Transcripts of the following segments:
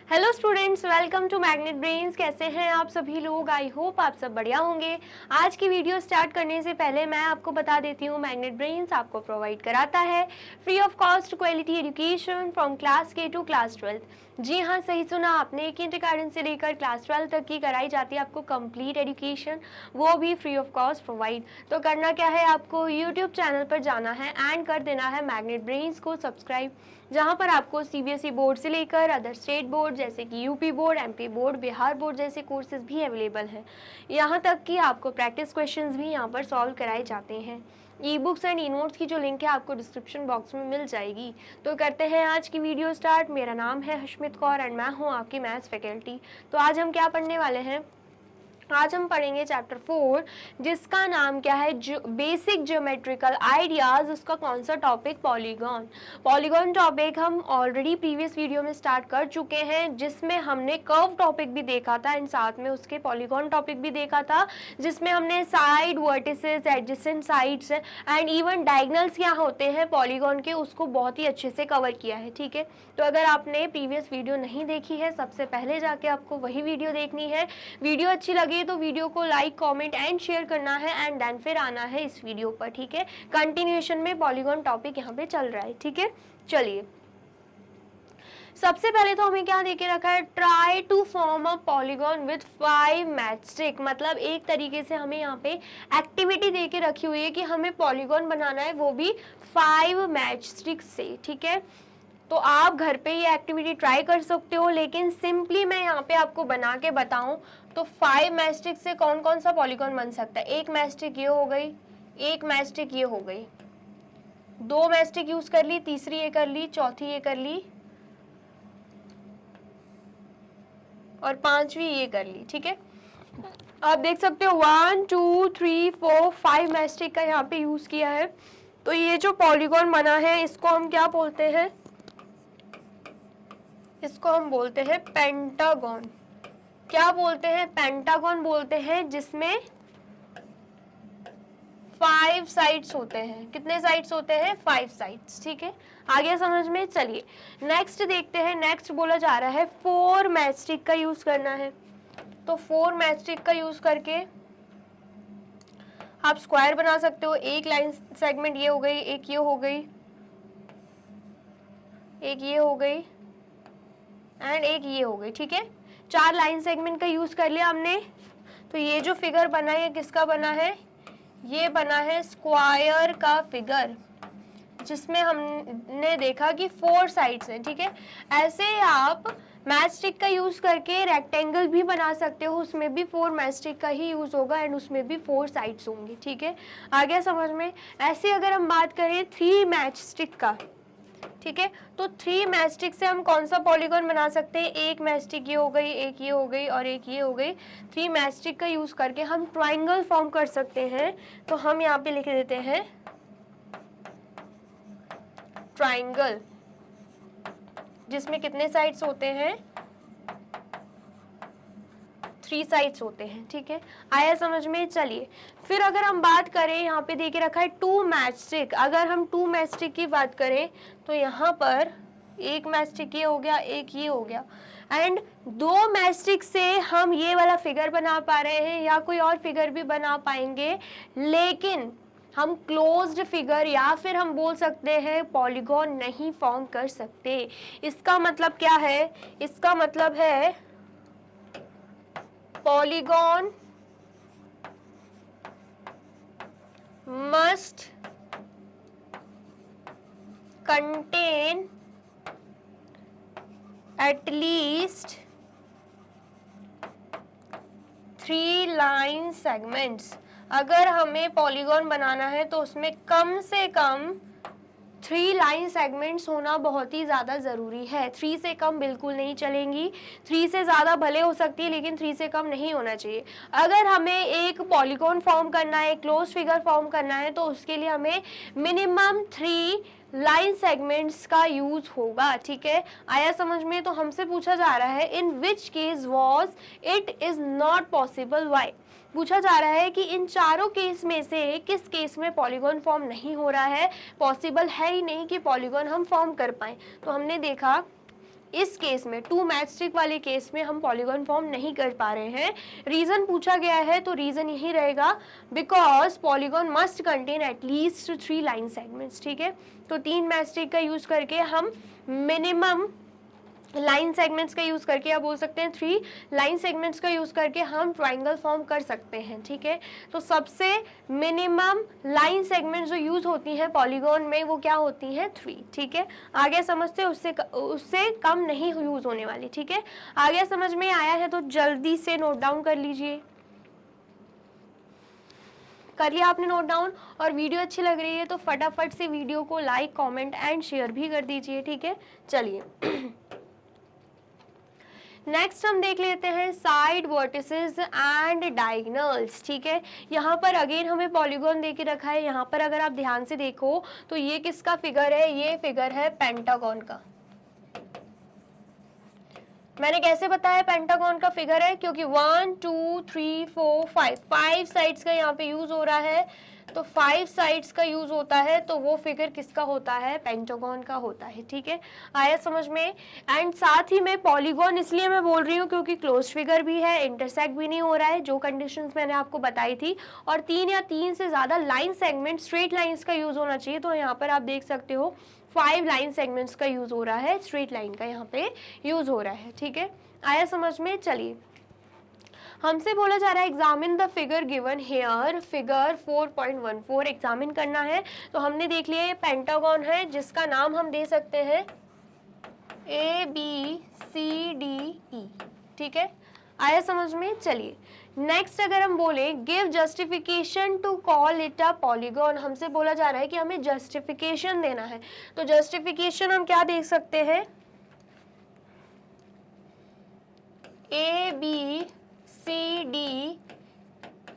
Hello students, welcome to Magnet Brains. कैसे हैं आप सभी लोग? आई होप आप सब बढ़िया होंगे। आज की वीडियो स्टार्ट करने से पहले मैं आपको बता देती हूँ, मैग्नेट ब्रेन्स आपको प्रोवाइड कराता है free of cost quality education from class के टू क्लास 12। जी हाँ, सही सुना आपने। किंडरगार्टन से लेकर क्लास 12 तक की कराई जाती है आपको कंप्लीट एजुकेशन, वो भी फ्री ऑफ कॉस्ट प्रोवाइड। तो करना क्या है, आपको यूट्यूब चैनल पर जाना है एंड कर देना है मैग्नेट ब्रेन्स को सब्सक्राइब, जहाँ पर आपको सीबीएसई बोर्ड से लेकर अदर स्टेट बोर्ड जैसे कि UP board, MP board, Bihar board जैसे कोर्सेज भी अवेलेबल हैं। यहाँ तक कि आपको प्रैक्टिस क्वेश्चंस भी यहाँ पर सॉल्व कराए जाते हैं। E books and e notes की जो लिंक है आपको डिस्क्रिप्शन बॉक्स में मिल जाएगी। तो करते हैं आज की वीडियो स्टार्ट। मेरा नाम है हशमित कौर एंड मैं हूँ आपकी मैथ्स फैकल्टी। तो आज हम क्या पढ़ने वाले हैं? आज हम पढ़ेंगे चैप्टर 4, जिसका नाम क्या है, बेसिक ज्योमेट्रिकल आइडियाज। उसका कौन सा टॉपिक? पॉलीगॉन। पॉलीगॉन टॉपिक हम ऑलरेडी प्रीवियस वीडियो में स्टार्ट कर चुके हैं, जिसमें हमने कर्व टॉपिक भी देखा था एंड साथ में उसके पॉलीगॉन टॉपिक भी देखा था, जिसमें हमने side, vertices, adjacent sides and even diagonals क्या होते हैं पॉलीगॉन के, उसको बहुत ही अच्छे से कवर किया है। ठीक है, तो अगर आपने प्रीवियस वीडियो नहीं देखी है, सबसे पहले जाके आपको वही वीडियो देखनी है। वीडियो अच्छी लगी तो वीडियो को लाइक, कमेंट एंड शेयर करना है एंड देन फिर आना है इस वीडियो पर। ठीक है, कंटिन्यूएशन में पॉलीगॉन टॉपिक यहाँ पे चल रहा है। ठीक है, चलिए सबसे पहले तो हमें क्या देके रखा है, try to form a polygon with 5 matchstick. मतलब एक तरीके से हमें यहाँ पे एक्टिविटी देके रखी हुई है कि हमें पॉलीगॉन बनाना है, वो भी 5 मैचस्टिक से। ठीक है, तो आप घर पे ये एक्टिविटी ट्राई कर सकते हो, लेकिन सिंपली मैं यहाँ पे आपको बना के बताऊं तो 5 मैचस्टिक से कौन कौन सा पॉलीगॉन बन सकता है। एक मैचस्टिक ये हो गई, एक मैचस्टिक ये हो गई, 2 मैचस्टिक यूज कर ली, तीसरी ये कर ली, चौथी ये कर ली और 5वीं ये कर ली। ठीक है, आप देख सकते हो 1 2 3 4 5 मैचस्टिक का यहाँ पे यूज किया है। तो ये जो पॉलीगॉन बना है इसको हम क्या बोलते हैं? इसको हम बोलते हैं पेंटागन। क्या बोलते हैं? पेंटागन बोलते हैं, जिसमें 5 साइड्स होते हैं। कितने साइड्स होते हैं? 5 साइड्स। ठीक है, आगे समझ में। चलिए नेक्स्ट देखते हैं। नेक्स्ट बोला जा रहा है 4 मैचस्टिक का यूज करना है। तो 4 मैचस्टिक का यूज करके आप स्क्वायर बना सकते हो। एक लाइन सेगमेंट ये हो गई, एक ये हो गई, एक ये हो गई एंड एक ये हो गई। ठीक है, 4 लाइन सेगमेंट का यूज कर लिया हमने। तो ये जो फिगर बना है किसका बना है? ये बना है स्क्वायर का फिगर, जिसमें हमने देखा कि 4 साइड्स हैं। ठीक है, ऐसे आप मैचस्टिक का यूज करके रेक्टेंगल भी बना सकते हो, उसमें भी 4 मैचस्टिक का ही यूज होगा एंड उसमें भी 4 साइड्स होंगी। ठीक है, आ गया समझ में। ऐसे अगर हम बात करें 3 मैचस्टिक का, ठीक है, तो 3 मैचस्टिक से हम कौन सा पॉलीगॉन बना सकते हैं? एक मैचस्टिक ये हो गई, एक ये हो गई और एक ये हो गई। 3 मैचस्टिक का यूज करके हम ट्राइंगल फॉर्म कर सकते हैं। तो हम यहाँ पे लिख देते हैं ट्राइंगल, जिसमें कितने साइड्स होते हैं? 3 साइड्स होते हैं। ठीक है, आया समझ में। चलिए फिर अगर हम बात करें, यहाँ पे देके रखा है 2 मैचस्टिक। अगर हम 2 मैचस्टिक की बात करें तो यहाँ पर एक मैचस्टिक ये हो गया, एक ये हो गया एंड 2 मैचस्टिक से हम ये वाला फिगर बना पा रहे हैं या कोई और फिगर भी बना पाएंगे, लेकिन हम क्लोज्ड फिगर या फिर हम बोल सकते हैं पॉलीगॉन नहीं फॉर्म कर सकते। इसका मतलब क्या है? इसका मतलब है polygon must contain at least 3 line segments। अगर हमें पॉलीगॉन बनाना है तो उसमें कम से कम 3 लाइन सेगमेंट्स होना बहुत ही ज़्यादा ज़रूरी है। 3 से कम बिल्कुल नहीं चलेंगी, 3 से ज़्यादा भले हो सकती है लेकिन 3 से कम नहीं होना चाहिए। अगर हमें एक पॉलीगॉन फॉर्म करना है, क्लोज फिगर फॉर्म करना है, तो उसके लिए हमें मिनिमम 3 लाइन सेगमेंट्स का यूज होगा। ठीक है, आया समझ में। तो हमसे पूछा जा रहा है in which case was it is not possible, why. पूछा जा रहा है कि इन चारों केस में से किस केस में पॉलीगॉन फॉर्म नहीं हो रहा है, पॉसिबल है ही नहीं कि पॉलीगॉन हम फॉर्म कर पाए। तो हमने देखा इस केस में टू मैच स्टिक वाले केस में हम पॉलीगॉन फॉर्म नहीं कर पा रहे हैं। रीजन पूछा गया है तो रीजन यही रहेगा, because polygon must contain at least 3 line segments. ठीक है, तो 3 मैच स्टिक का यूज करके हम मिनिमम लाइन सेगमेंट्स का यूज करके, या बोल सकते हैं 3 लाइन सेगमेंट्स का यूज करके हम ट्राइंगल फॉर्म कर सकते हैं। ठीक है, तो सबसे मिनिमम लाइन सेगमेंट्स जो यूज होती हैं पॉलीगॉन में वो क्या होती हैं? 3। ठीक है, आगे समझते हैं, उससे कम नहीं यूज होने वाली। ठीक है, आगे समझ में आया है तो जल्दी से नोट डाउन कर लीजिए। कर लिया आपने नोट डाउन? और वीडियो अच्छी लग रही है तो फटाफट से वीडियो को लाइक, कमेंट एंड शेयर भी कर दीजिए। ठीक है, चलिए नेक्स्ट हम देख लेते हैं साइड वर्टिसेस एंड डायगोनल्स। ठीक है, यहाँ पर अगेन हमें पॉलीगॉन दे के रखा है। यहाँ पर अगर आप ध्यान से देखो तो ये किसका फिगर है? ये फिगर है पेंटागन का। मैंने कैसे बताया पेंटागन का फिगर है? क्योंकि 1 2 3 4 5 साइड्स का यहाँ पे यूज हो रहा है, तो 5 साइड्स का यूज होता है, तो वो फिगर किसका होता है? पेंटागन का होता है। ठीक है, आया समझ में? एंड साथ ही में पॉलीगॉन इसलिए मैं बोल रही हूँ क्योंकि क्लोज फिगर भी है, इंटरसेक्ट भी नहीं हो रहा है, जो कंडीशंस मैंने आपको बताई थी, और 3 या 3 से ज्यादा लाइन सेगमेंट स्ट्रेट लाइंस का यूज होना चाहिए। तो यहाँ पर आप देख सकते हो 5 लाइन सेगमेंट्स का यूज हो रहा है, स्ट्रेट लाइन का यहाँ पे यूज हो रहा है। ठीक है, आया समझ में? चलिए, हमसे बोला जा रहा है examine the figure given here, figure 4.14 examine करना है। तो हमने देख लिया ये पेंटागन है जिसका नाम हम दे सकते हैं ABCDE। ठीक है, आया समझ में? चलिए नेक्स्ट अगर हम बोले give justification to call it a polygon, हमसे बोला जा रहा है कि हमें जस्टिफिकेशन देना है। तो जस्टिफिकेशन हम क्या देख सकते हैं? ABCD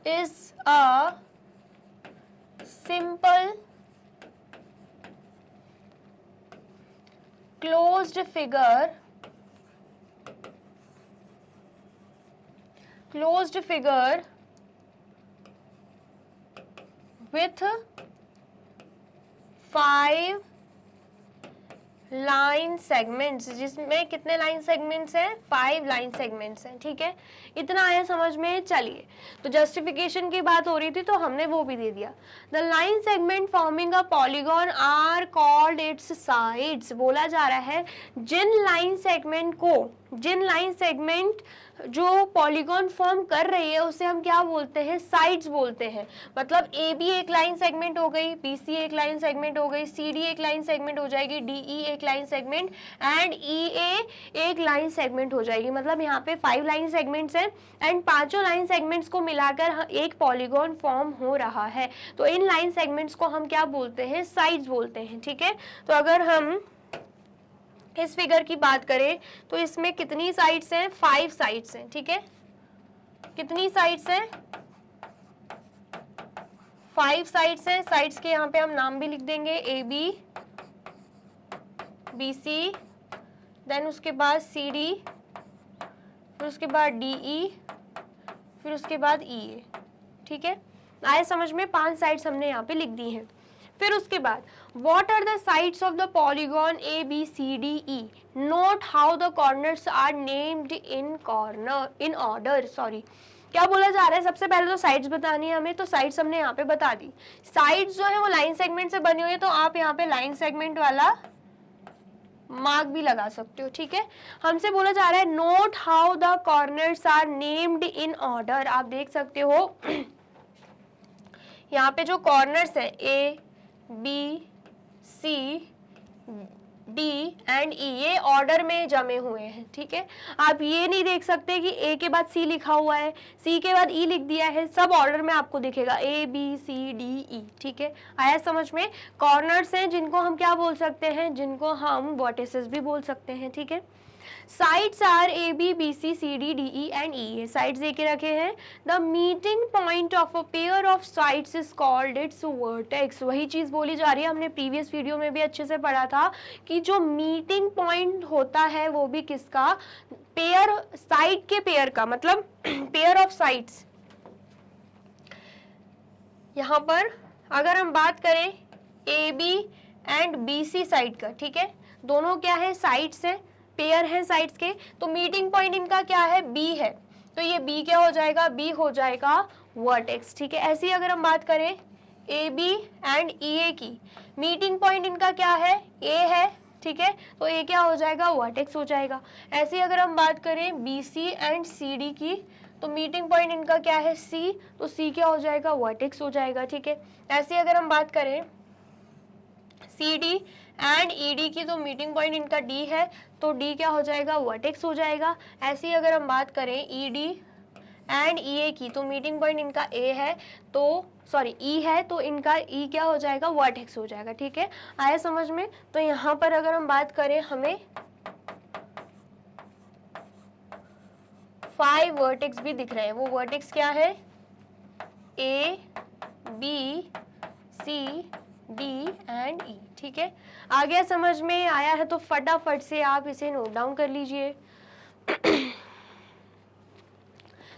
is a simple closed figure with 5 line segments, जिसमें कितने लाइन सेगमेंट्स हैं? 5 लाइन सेगमेंट्स हैं। ठीक है, इतना आया समझ में? चलिए, तो जस्टिफिकेशन की बात हो रही थी तो हमने वो भी दे दिया। The line segment forming a polygon are called its sides. बोला जा रहा है जिन लाइन सेगमेंट जो पॉलीगॉन फॉर्म कर रही है उसे हम क्या बोलते हैं? साइड्स बोलते हैं। मतलब AB एक लाइन सेगमेंट हो गई, BC एक लाइन सेगमेंट हो गई, CD एक लाइन सेगमेंट हो जाएगी, DE एक लाइन सेगमेंट एंड EA एक लाइन सेगमेंट हो जाएगी। मतलब यहाँ पे 5 लाइन सेगमेंट्स हैं एंड 5 लाइन सेगमेंट्स को मिलाकर एक पॉलीगॉन फॉर्म हो रहा है। तो इन लाइन सेगमेंट्स को हम क्या बोलते हैं? साइड्स बोलते हैं। ठीक है, तो अगर हम इस फिगर की बात करें तो इसमें कितनी साइड्स हैं? 5 साइड्स हैं। ठीक है, कितनी साइड्स हैं? 5 साइड्स हैं। साइड्स के यहाँ पे हम नाम भी लिख देंगे, AB, BC, देन उसके बाद CD, फिर उसके बाद DE, फिर उसके बाद EA। ठीक है, आए समझ में? 5 साइड्स हमने यहाँ पे लिख दी हैं। फिर उसके बाद what are the sides of the polygon ABCDE? Note how the corners are named in order. क्या बोला जा रहा है? सबसे पहले तो साइड्स बतानी है हमें, तो साइड्स हमने यहाँ पे बता दी। साइड्स जो है वो लाइन सेगमेंट से बनी हुई है, तो आप यहाँ पे लाइन सेगमेंट वाला मार्क भी लगा सकते हो। ठीक है, हमसे बोला जा रहा है note how the corners are named in order. आप देख सकते हो यहाँ पे जो कॉर्नर्स है A, B, C, D and E, ये ऑर्डर में जमे हुए हैं। ठीक है, आप ये नहीं देख सकते कि A के बाद C लिखा हुआ है, C के बाद E लिख दिया है, सब ऑर्डर में आपको दिखेगा A B C D E। ठीक है, आया समझ में? कॉर्नर्स हैं जिनको हम क्या बोल सकते हैं? जिनको हम वर्टिसेस भी बोल सकते हैं। ठीक है, sides are AB, BC, CD, DE and EA। Sides देके रखे हैं। The meeting point of a pair of sides is called its vertex. वही चीज बोली जा रही है, हमने प्रीवियस वीडियो में भी अच्छे से पढ़ा था कि जो मीटिंग पॉइंट होता है वो भी किसका? पेयर, साइड के पेयर का, मतलब पेयर ऑफ साइड्स। यहाँ पर अगर हम बात करें AB एंड BC साइड का, ठीक है, दोनों क्या है? साइड्स है, पेयर हैं साइड्स के, तो मीटिंग पॉइंट इनका क्या है, बी है, तो ये बी क्या हो जाएगा, बी हो जाएगा वर्टेक्स, ठीक है। ऐसी अगर हम बात करें ए बी एंड ई ए की, मीटिंग पॉइंट इनका क्या है, ए है, ठीक है, तो ए क्या हो जाएगा, वर्टेक्स हो जाएगा। ऐसी अगर हम बात करें B C and C D की, तो मीटिंग पॉइंट इनका क्या है, सी, तो सी क्या हो जाएगा, वर्टेक्स हो जाएगा, ठीक है। ऐसी अगर हम बात करें C D and E D की, तो मीटिंग पॉइंट इनका डी है, तो डी क्या हो जाएगा, वर्टेक्स हो जाएगा। ऐसी अगर हम बात करें ई डी एंड ई ए की, तो मीटिंग पॉइंट इनका ए है, तो सॉरी ई है, तो इनका ई क्या हो जाएगा, वर्टेक्स हो जाएगा, ठीक है। आया समझ में। तो यहाँ पर अगर हम बात करें, हमें 5 वर्टेक्स भी दिख रहे हैं। वो वर्टेक्स क्या है, A B C D and E, ठीक है। आ गया समझ में, आया है तो फटाफट से आप इसे नोट डाउन कर लीजिए।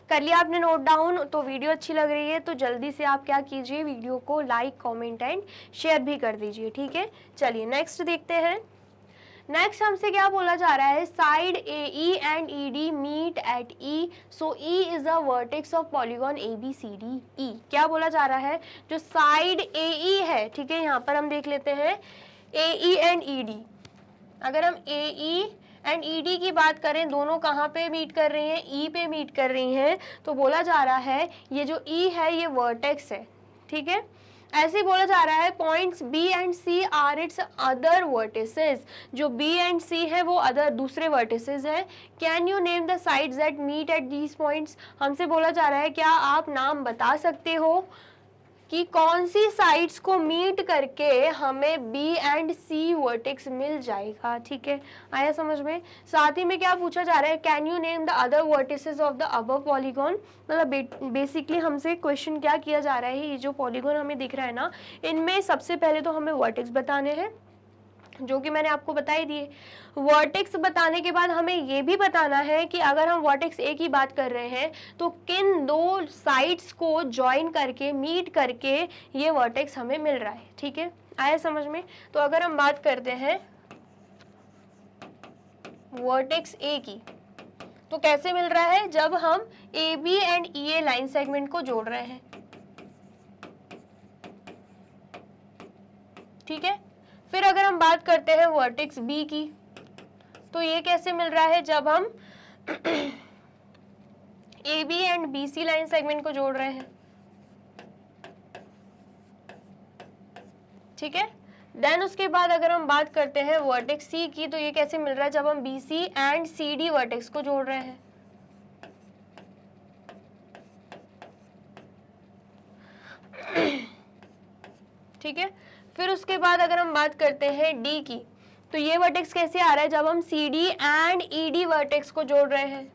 कर लिया आपने नोट डाउन, तो वीडियो अच्छी लग रही है तो जल्दी से आप क्या कीजिए, वीडियो को लाइक कमेंट एंड शेयर भी कर दीजिए, ठीक है। चलिए नेक्स्ट देखते हैं। नेक्स्ट हमसे क्या बोला जा रहा है, side A E and E D meet at E, so E is the vertex of polygon A B C D E. क्या बोला जा रहा है, जो साइड ए ई है, ठीक है, यहाँ पर हम देख लेते हैं ए ई एंड ई डी। अगर हम A E and E D की बात करें, दोनों कहाँ पे मीट कर रही हैं, ई पे मीट कर रही हैं, तो बोला जा रहा है ये जो ई है ये वर्टेक्स है, ठीक है। ऐसे ही बोला जा रहा है points B and C are its other vertices, जो बी एंड सी है वो अदर दूसरे वर्टिसेस है। Can you name the sides that meet at these points, हमसे बोला जा रहा है क्या आप नाम बता सकते हो कि कौन सी साइड्स को मीट करके हमें बी एंड सी वर्टेक्स मिल जाएगा, ठीक है। आया समझ में। साथ ही में क्या पूछा जा रहा है, can you name the other vertices of the above polygon, मतलब बेसिकली हमसे क्वेश्चन क्या किया जा रहा है, ये जो पॉलीगॉन हमें दिख रहा है ना, इनमें सबसे पहले तो हमें वर्टेक्स बताने हैं, जो कि मैंने आपको बता ही दिए। वर्टेक्स बताने के बाद हमें ये भी बताना है कि अगर हम वर्टेक्स ए की बात कर रहे हैं तो किन दो साइड्स को ज्वाइन करके मीट करके ये वर्टेक्स हमें मिल रहा है, ठीक है। आया समझ में। तो अगर हम बात करते हैं वर्टेक्स ए की, तो कैसे मिल रहा है, जब हम A B and E A line segment को जोड़ रहे हैं, ठीक है। फिर अगर हम बात करते हैं वर्टेक्स बी की, तो ये कैसे मिल रहा है, जब हम A B and B C line segment को जोड़ रहे हैं, ठीक है। देन उसके बाद अगर हम बात करते हैं वर्टेक्स सी की, तो ये कैसे मिल रहा है, जब हम B C and C D vertex को जोड़ रहे हैं, ठीक है। फिर उसके बाद अगर हम बात करते हैं डी की, तो ये वर्टेक्स कैसे आ रहा है, जब हम C D and E D vertex को जोड़ रहे हैं,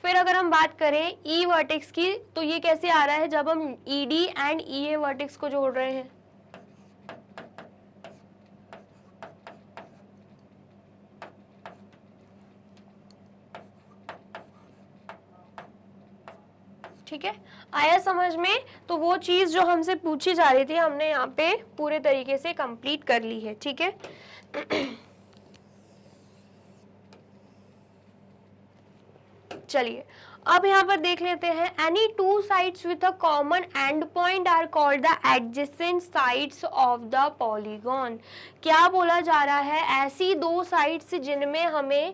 फिर अगर हम बात करें ई वर्टेक्स की, तो ये कैसे आ रहा है, जब हम E D and E A vertex को जोड़ रहे हैं, ठीक है। आया समझ में। तो वो चीज जो हमसे पूछी जा रही थी हमने यहाँ पे पूरे तरीके से कंप्लीट कर ली है, ठीक है। चलिए अब यहाँ पर देख लेते हैं, any two sides with a common end point are called the adjacent sides of the polygon. क्या बोला जा रहा है, ऐसी दो साइड्स जिनमें हमें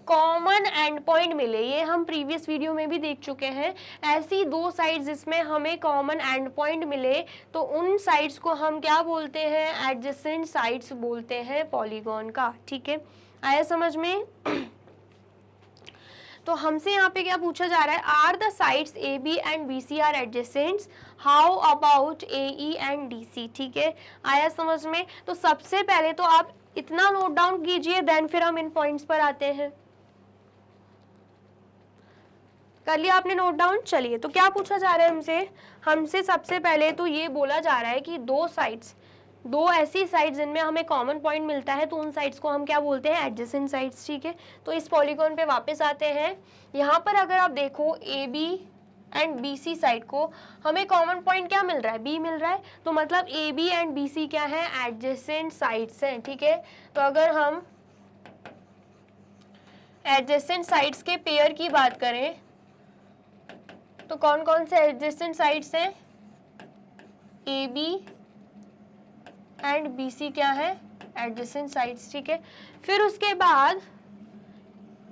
कॉमन एंड पॉइंट मिले, ये हम प्रीवियस वीडियो में भी देख चुके हैं। ऐसी दो साइड्स जिसमें हमें कॉमन एंड पॉइंट मिले, तो उन साइड्स को हम क्या बोलते हैं, एडजेसेंट साइड्स बोलते हैं पॉलीगॉन का, ठीक है। आया समझ में। तो हमसे यहाँ पे क्या पूछा जा रहा है, are the sides A B and B C are adjacents, how about A E and D C, ठीक है। आया समझ में। तो सबसे पहले तो आप इतना नोट डाउन कीजिए, देन फिर हम इन पॉइंट्स पर आते हैं। कर लिया आपने नोट डाउन। चलिए तो क्या पूछा जा रहा है हमसे सबसे पहले तो ये बोला जा रहा है कि दो ऐसी साइड्स जिनमें हमें कॉमन पॉइंट मिलता है, तो उन साइड्स को हम क्या बोलते हैं, एडजेसेंट साइड्स, ठीक है। तो इस पॉलीगॉन पे वापस आते हैं। यहाँ पर अगर आप देखो A B and B C side को हमें कॉमन पॉइंट क्या मिल रहा है, बी मिल रहा है, तो मतलब A B and B C क्या है, एडजेसेंट साइड्स हैं, ठीक है। तो अगर हम एडजेसेंट साइड्स के पेयर की बात करें तो कौन कौन से एडजेसेंट साइड्स हैं, A B and B C क्या है, एडजेसेंट साइड्स, ठीक है। फिर उसके बाद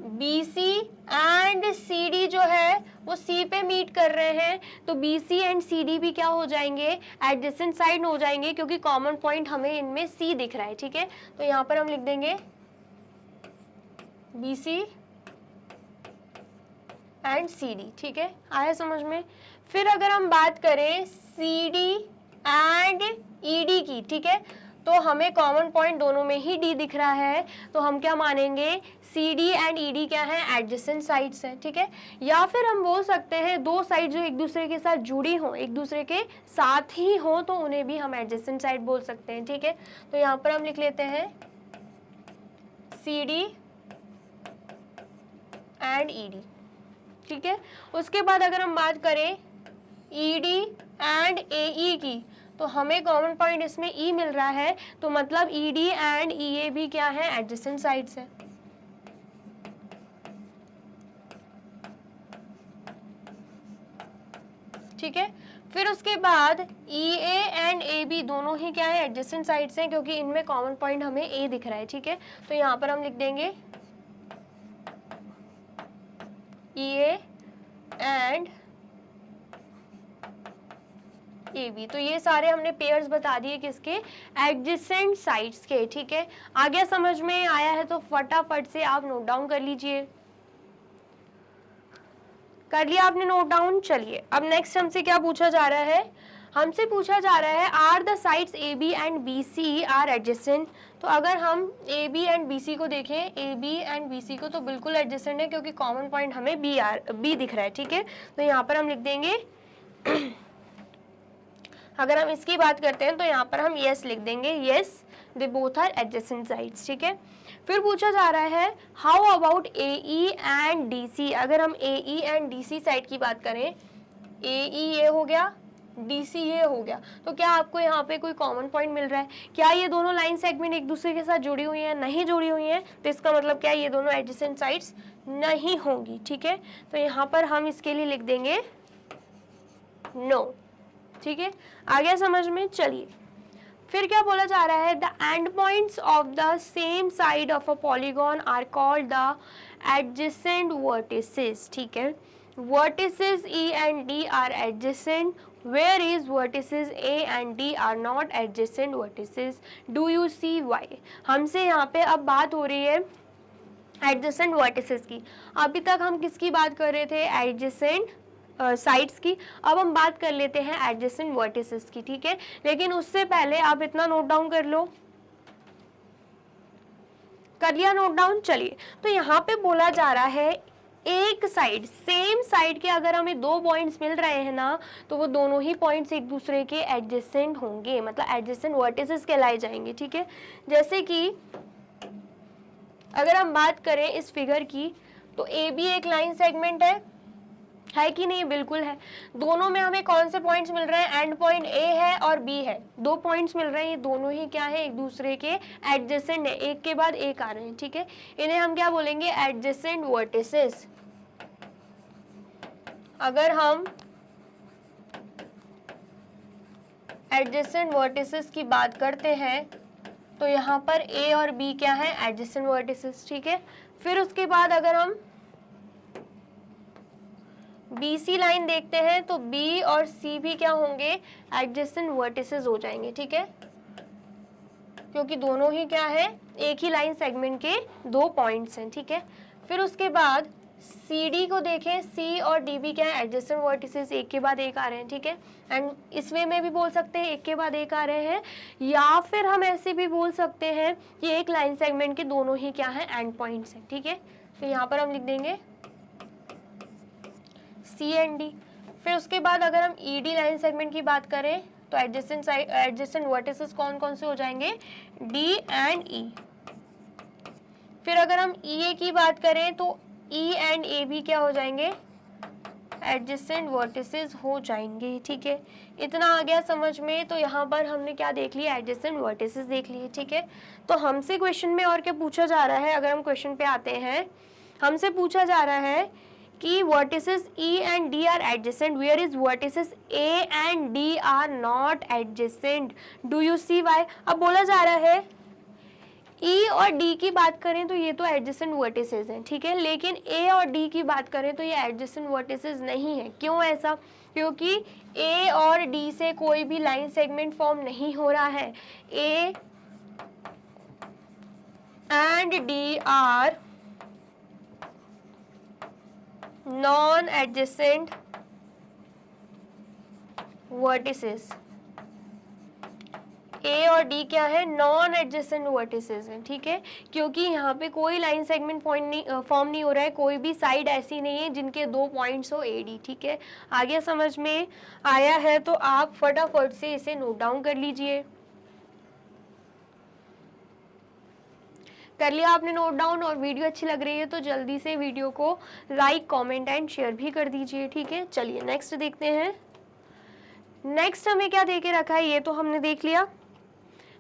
B C and C D जो है वो सी पे मीट कर रहे हैं, तो B C and C D भी क्या हो जाएंगे, एडजेसेंट साइड हो जाएंगे, क्योंकि कॉमन पॉइंट हमें इनमें सी दिख रहा है, ठीक है। तो यहाँ पर हम लिख देंगे B C and C D, ठीक है, आया समझ में। फिर अगर हम बात करें C D and E D की, ठीक है, तो हमें कॉमन पॉइंट दोनों में ही डी दिख रहा है, तो हम क्या मानेंगे, C D and E D क्या है, एडजेसेंट साइड्स हैं, ठीक है। या फिर हम बोल सकते हैं दो साइड जो एक दूसरे के साथ जुड़ी हों, एक दूसरे के साथ ही हों, तो उन्हें भी हम एडजेसेंट साइड बोल सकते हैं, ठीक है। तो यहाँ पर हम लिख लेते हैं C D and E D, ठीक है। उसके बाद अगर हम बात करें ई डी एंड ए ई की, तो हमें कॉमन पॉइंट इसमें ई मिल रहा है, तो मतलब ई डी एंड ई ए भी क्या है, एडजेसेंट साइड्स है, ठीक है। फिर उसके बाद ई ए एंड ए बी दोनों ही क्या है, एडजेसेंट साइड्स हैं, क्योंकि इनमें कॉमन पॉइंट हमें ए दिख रहा है, ठीक है। तो यहाँ पर हम लिख देंगे ई ए एंड ए बी। तो ये सारे हमने पेयर्स बता दिए किसके, एडजेसेंट साइड्स के, ठीक है। आ गया समझ में, आया है तो फटाफट से आप नोट डाउन कर लीजिए। कर लिया आपने नोट डाउन, चलिए अब नेक्स्ट हमसे क्या पूछा जा रहा है, हमसे पूछा जा रहा है are the sides A B and B C are adjacent. तो अगर हम A B and B C को देखें, A B and B C को, तो बिल्कुल एडजेसेंट है, क्योंकि कॉमन पॉइंट हमें बी दिख रहा है, ठीक है। तो यहाँ पर हम लिख देंगे अगर हम इसकी बात करते हैं तो यहाँ पर हम यस लिख देंगे, yes they both are adjacent sides, ठीक है। फिर पूछा जा रहा है how about A E and D C. अगर हम A E and D C side की बात करें, ए ई ये हो गया, डी सी ये हो गया, तो क्या आपको यहाँ पे कोई कॉमन पॉइंट मिल रहा है, क्या ये दोनों लाइन सेगमेंट एक दूसरे के साथ जुड़ी हुई हैं, नहीं जुड़ी हुई हैं, तो इसका मतलब क्या ये दोनों एडजेसेंट साइड्स नहीं होंगी, ठीक है। तो यहाँ पर हम इसके लिए लिख देंगे नो, ठीक है, आ गया समझ में। चलिए फिर क्या बोला जा रहा है, the end points of the same side of a polygon are called the adjacent vertices, ठीक है। Vertices E and D are adjacent, where is vertices A and D are not adjacent vertices, do you see why। हमसे यहाँ पे अब बात हो रही है एडजेसेंट वर्टिसेस की। अभी तक हम किसकी बात कर रहे थे, एडजेसेंट साइड्स की। अब हम बात कर लेते हैं एडजेसेंट वर्टिसेस की, ठीक है। लेकिन उससे पहले आप इतना नोट डाउन कर लो, कर लिया नोट डाउन। चलिए तो यहाँ पे बोला जा रहा है एक साइड, सेम साइड के अगर हमें दो पॉइंट्स मिल रहे हैं ना, तो वो दोनों ही पॉइंट्स एक दूसरे के एडजेसेंट होंगे, मतलब एडजेसेंट वर्टिसेस कहलाए जाएंगे, ठीक है। जैसे कि अगर हम बात करें इस फिगर की, तो ए बी एक लाइन सेगमेंट है कि नहीं, बिल्कुल है। दोनों में हमें कौन से पॉइंट्स मिल रहे हैं, एंड पॉइंट ए है और बी है, दो पॉइंट्स मिल रहे हैं, ये दोनों ही क्या है, एक दूसरे के एडजेसेंट है, एक के बाद एक आ रहे हैं, ठीक है। इन्हें हम क्या बोलेंगे, एडजेसेंट वर्टिसेस। अगर हम एडजेसेंट वर्टिसेस की बात करते हैं तो यहाँ पर ए और बी क्या है, एडजेसेंट वर्टिसेस, ठीक है। फिर उसके बाद अगर हम बी सी लाइन देखते हैं तो बी और सी भी क्या होंगे, एडजेसेंट वर्टिसेस हो जाएंगे, ठीक है, क्योंकि दोनों ही क्या है, एक ही लाइन सेगमेंट के दो पॉइंट्स हैं, ठीक है। फिर उसके बाद सी डी को देखें, सी और डी भी क्या है, एडजेसेंट वर्टिसेस, एक के बाद एक आ रहे हैं, ठीक है। एंड इस वे में भी बोल सकते हैं एक के बाद एक आ रहे हैं, या फिर हम ऐसे भी बोल सकते हैं कि एक लाइन सेगमेंट के दोनों ही क्या है, एंड पॉइंट्स हैं, ठीक है। तो यहाँ पर हम लिख देंगे सी एंड डी। फिर उसके बाद अगर हम ई डी लाइन सेगमेंट की बात करें तो एडजेसेंट वर्टिसेस कौन कौन से हो जाएंगे, डी एंड ई। फिर अगर हम ई ए की बात करें तो ई एंड ए भी क्या हो जाएंगे, एडजेसेंट वर्टिसेस हो जाएंगे। ठीक है, इतना आ गया समझ में। तो यहाँ पर हमने क्या देख लिया, एडजेसेंट वर्टिसेस देख लिए। ठीक है, तो हमसे क्वेश्चन में और क्या पूछा जा रहा है, अगर हम क्वेश्चन पे आते हैं, हमसे पूछा जा रहा है कि vertices E and D are adjacent, whereas vertices A and D are not adjacent. Do you see why? अब बोला जा रहा है E और D की बात करें तो ये तो एडजेसेंट वर्टिसेस हैं, ठीक है, लेकिन A और D की बात करें तो ये एडजेसेंट वर्टिसेस नहीं है। क्यों ऐसा? क्योंकि A और D से कोई भी लाइन सेगमेंट फॉर्म नहीं हो रहा है। A and D are non adjacent vertices. A और डी क्या है, नॉन एडजेसेंट वर्टिसेस हैं। ठीक है, क्योंकि यहाँ पे कोई लाइन सेगमेंट पॉइंट नहीं फॉर्म नहीं हो रहा है, कोई भी साइड ऐसी नहीं है जिनके 2 पॉइंट्स हो ए डी। ठीक है, आगे समझ में आया है तो आप फटाफट से इसे नोट डाउन कर लीजिए। कर लिया आपने नोट डाउन? और वीडियो अच्छी लग रही है तो जल्दी से वीडियो को लाइक, कमेंट एंड शेयर भी कर दीजिए। ठीक है, चलिए नेक्स्ट देखते हैं। नेक्स्ट हमें क्या दे के रखा है, ये तो हमने देख लिया।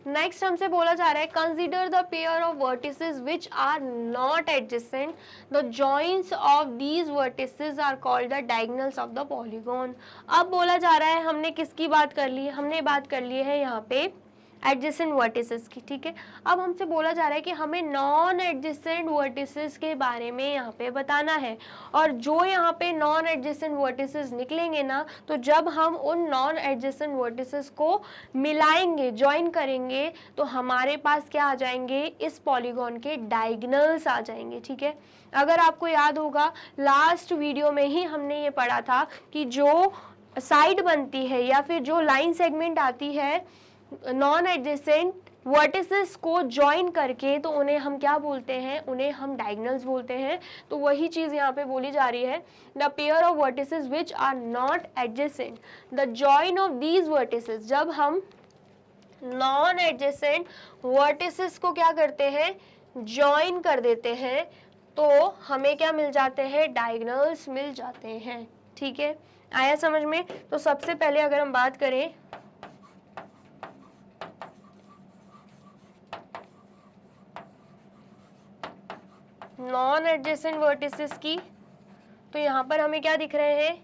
नेक्स्ट हमसे बोला जा रहा है consider the pair of vertices which are not adjacent, the joints of these vertices are called the diagonals of the polygon. अब बोला जा रहा है, हमने किसकी बात कर ली है, हमने बात कर ली है यहाँ पे एडजेसेंट वर्टिसेस की। ठीक है, अब हमसे बोला जा रहा है कि हमें नॉन एडजेसेंट वर्टिसेस के बारे में यहाँ पे बताना है। और जो यहाँ पे नॉन एडजेसेंट वर्टिसेस निकलेंगे ना, तो जब हम उन नॉन एडजेसेंट वर्टिसेस को मिलाएंगे, ज्वाइन करेंगे, तो हमारे पास क्या आ जाएंगे, इस पॉलीगॉन के डायगोनल्स आ जाएंगे। ठीक है, अगर आपको याद होगा लास्ट वीडियो में ही हमने ये पढ़ा था कि जो साइड बनती है या फिर जो लाइन सेगमेंट आती है नॉन एडजेसेंट वर्टिसेस को ज्वाइन करके, तो उन्हें हम क्या बोलते हैं, उन्हें हम डायगोनल्स बोलते हैं। तो वही चीज यहाँ पे बोली जा रही है, the pair of vertices which are not adjacent, the join of these vertices. जब हम नॉन एडजेसेंट वर्टिसेस को क्या करते हैं, ज्वाइन कर देते हैं, तो हमें क्या मिल जाते हैं, डायगोनल्स मिल जाते हैं। ठीक है, आया समझ में? तो सबसे पहले अगर हम बात करें नॉन एडजेसेंट वर्टिसेस की, तो यहाँ पर हमें क्या दिख रहे हैं,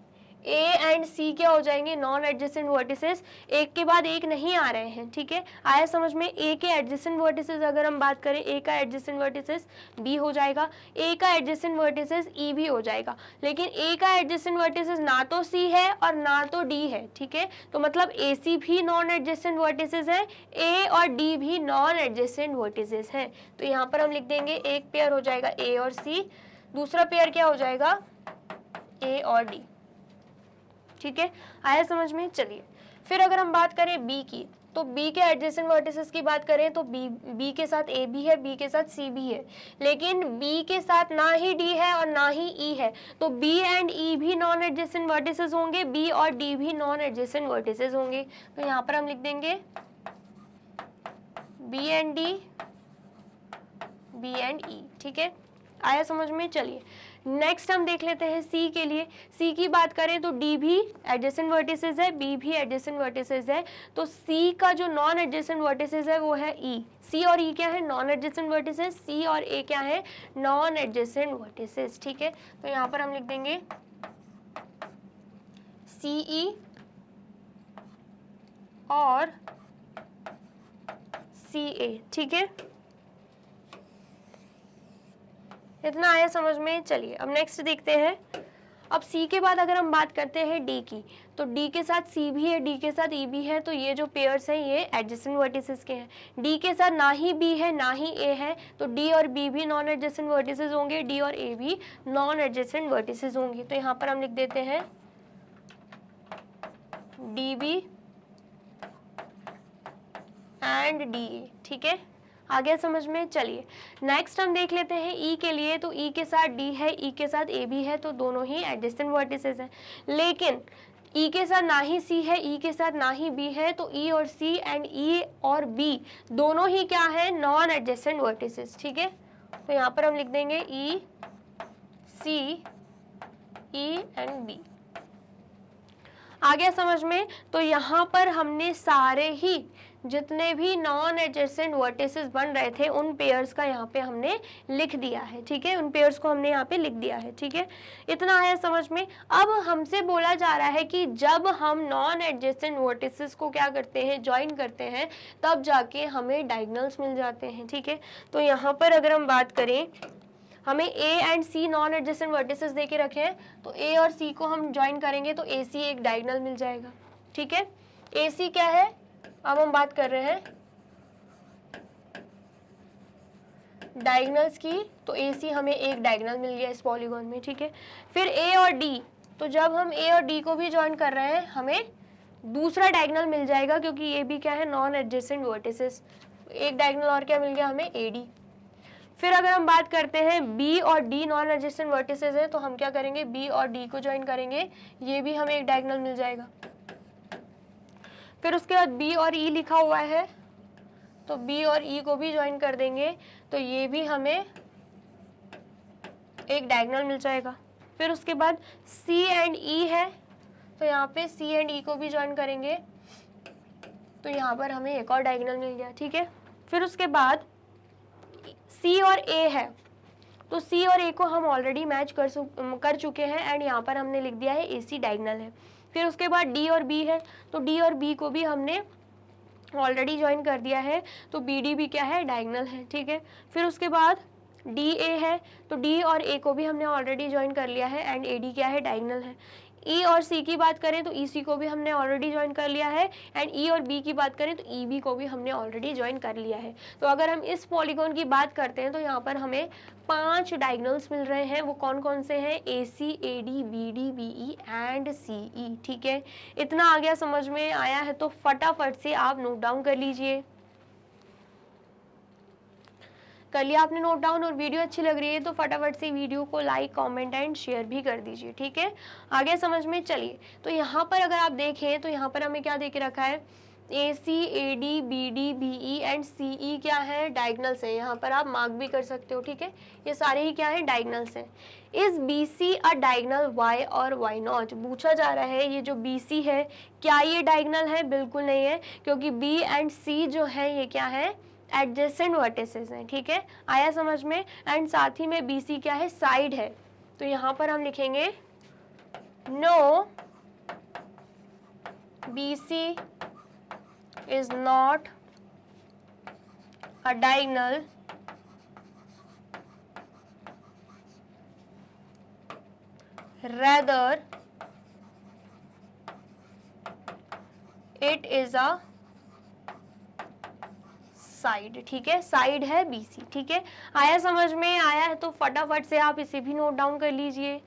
ए एंड सी क्या हो जाएंगे, नॉन एडजेसेंट वर्टिसेस। एक के बाद एक नहीं आ रहे हैं। ठीक है, आया समझ में? ए के एडजेसेंट वर्टिसेस अगर हम बात करें, ए का एडजेसेंट वर्टिसेस बी हो जाएगा, ए का एडजेसेंट वर्टिसेस ई भी हो जाएगा, लेकिन ए का एडजेसेंट वर्टिसेस ना तो सी है और ना तो डी है। ठीक है, तो मतलब ए सी भी नॉन एडजेसेंट वर्टिसेस है, ए और डी भी नॉन एडजेसेंट वर्टिसेस हैं। तो यहाँ पर हम लिख देंगे एक पेयर हो जाएगा ए और सी, दूसरा पेयर क्या हो जाएगा, ए और डी। ठीक है, आया समझ में? चलिए फिर अगर हम बात करें बी की, तो बी के एडजेसेंट वर्टिसेस की बात करें तो बी के साथ ए भी है, बी के साथ सी भी है, लेकिन बी के साथ ना ही डी है और ना ही ई है, तो बी एंड ई भी नॉन एडजेसेंट वर्टिसेस होंगे, बी और डी भी नॉन एडजेसेंट वर्टिसेस होंगे। तो यहाँ पर हम लिख देंगे B and D, B and E. ठीक है, आया समझ में? चलिए नेक्स्ट हम देख लेते हैं सी के लिए। सी की बात करें तो डी भी एडजेसेंट वर्टिसेस है, बी भी एडजेसेंट वर्टिसेस है, तो सी का जो नॉन एडजेसेंट वर्टिसेस है वो है ई। सी और ई क्या है, नॉन एडजेसेंट वर्टिसेस, सी और ए क्या है, नॉन एडजेसेंट वर्टिसेस। ठीक है, तो यहाँ पर हम लिख देंगे सी ई और सी ए। ठीक है, इतना आया समझ में? चलिए अब नेक्स्ट देखते हैं। अब सी के बाद अगर हम बात करते हैं डी की, तो डी के साथ सी भी है, डी के साथ ई भी है, तो ये जो पेयर्स हैं ये एडजेसेंट वर्टिसेस के हैं। डी के साथ ना ही बी है ना ही ए है, तो डी और बी भी नॉन एडजेसेंट वर्टिसेस होंगे, डी और ए भी नॉन एडजेसेंट वर्टिसेस होंगे। तो यहाँ पर हम लिख देते हैं D B and D A. ठीक है, आ गया समझ में? चलिए नेक्स्ट हम देख लेते हैं ई के लिए, तो ई के साथ डी है, ई के साथ ए भी है, तो दोनों ही एडजेसेंट वर्टिसेस हैं, लेकिन ई के साथ ना ही सी है, ई के साथ ना ही बी है, तो ई और सी एंड ई और बी दोनों ही क्या है, नॉन एडजेसेंट वर्टिसेस। ठीक है, तो यहाँ पर हम लिख देंगे ई सी ई एंड बी। आ गया समझ में? तो यहाँ पर हमने सारे ही जितने भी नॉन एडजेसेंट वर्टिसेस बन रहे थे उन पेयर्स का यहाँ पे हमने लिख दिया है, ठीक है, उन पेयर्स को हमने यहाँ पे लिख दिया है, ठीक है, इतना आया समझ में। अब हमसे बोला जा रहा है कि जब हम नॉन एडजेसेंट वर्टिसेस को क्या करते हैं, ज्वाइन करते हैं, तब जाके हमें डायगोनल्स मिल जाते हैं, ठीक है। तो यहाँ पर अगर हम बात करें, हमें A and C non adjacent vertices दे के रखे हैं, तो ए और सी को हम ज्वाइन करेंगे तो ए सी एक डायगोनल मिल जाएगा, ठीक है। ए सी क्या है, अब हम बात कर रहे हैं डायगोनल्स की, तो ए सी हमें एक डायगोनल मिल गया इस पॉलीगॉन में, ठीक है। फिर ए और डी, तो जब हम ए और डी को भी ज्वाइन कर रहे हैं हमें दूसरा डायगोनल मिल जाएगा, क्योंकि ये भी क्या है, नॉन एडजेसेंट वर्टिसेस, एक डायगोनल और क्या मिल गया हमें, ए डी। फिर अगर हम बात करते हैं बी और डी नॉन एडजेसेंट वर्टिसेस है, तो हम क्या करेंगे, बी और डी को ज्वाइन करेंगे, ये भी हमें एक डायगोनल मिल जाएगा। फिर उसके बाद बी और ई लिखा हुआ है, तो बी और ई को भी ज्वाइन कर देंगे, तो ये भी हमें एक डायगोनल मिल जाएगा। फिर उसके बाद सी एंड ई है, तो यहाँ पे सी एंड ई को भी ज्वाइन करेंगे, तो यहाँ पर हमें एक और डायगोनल मिल गया, ठीक है। फिर उसके बाद सी और ए है, तो सी और ए को हम ऑलरेडी मैच कर चुके हैं एंड यहाँ पर हमने लिख दिया है ए सी डायगोनल है। फिर उसके बाद डी और बी है, तो डी और बी को भी हमने ऑलरेडी ज्वाइन कर दिया है, तो बी डी भी क्या है, डायगोनल है, ठीक है। फिर उसके बाद डी ए है, तो डी और ए को भी हमने ऑलरेडी ज्वाइन कर लिया है एंड ए डी क्या है, डायगोनल है। ई और सी की बात करें तो ई सी को भी हमने ऑलरेडी ज्वाइन कर लिया है एंड ई और बी की बात करें तो ई बी को भी हमने ऑलरेडी ज्वाइन कर लिया है। तो अगर हम इस पॉलीगॉन की बात करते हैं तो यहाँ पर हमें 5 डायगोनल्स मिल रहे हैं, वो कौन कौन से हैं, A C, A D, B D, B E and C E, ठीक है। इतना आ गया, समझ में आया है तो फटाफट से आप नोट डाउन कर लीजिए। कर लिया आपने नोट डाउन, और वीडियो अच्छी लग रही है तो फटाफट से वीडियो को लाइक, कमेंट एंड शेयर भी कर दीजिए, ठीक है। आगे समझ में, चलिए। तो यहाँ पर अगर आप देखें तो यहाँ पर हमें क्या दे के रखा है, A C, A D, B D, B E and C E क्या है, डायगोनल्स हैं। यहाँ पर आप मार्क भी कर सकते हो, ठीक है, ये सारे ही क्या है, डायगोनल्स हैं। इस B C a diagonal why और वाई नॉट, पूछा जा रहा है ये जो बी सी है क्या ये डायगोनल है, बिल्कुल नहीं है, क्योंकि बी एंड सी जो है ये क्या है, एडजेसेंट वर्टिसेस हैं, ठीक है, आया समझ में। एंड साथ ही में बी सी क्या है, साइड है, तो यहाँ पर हम लिखेंगे no B C is not a diagonal rather it is a side, ठीक है, साइड है बीसी, ठीक है। आया समझ में, आया है तो फटाफट से आप इसे भी नोट डाउन कर लीजिए।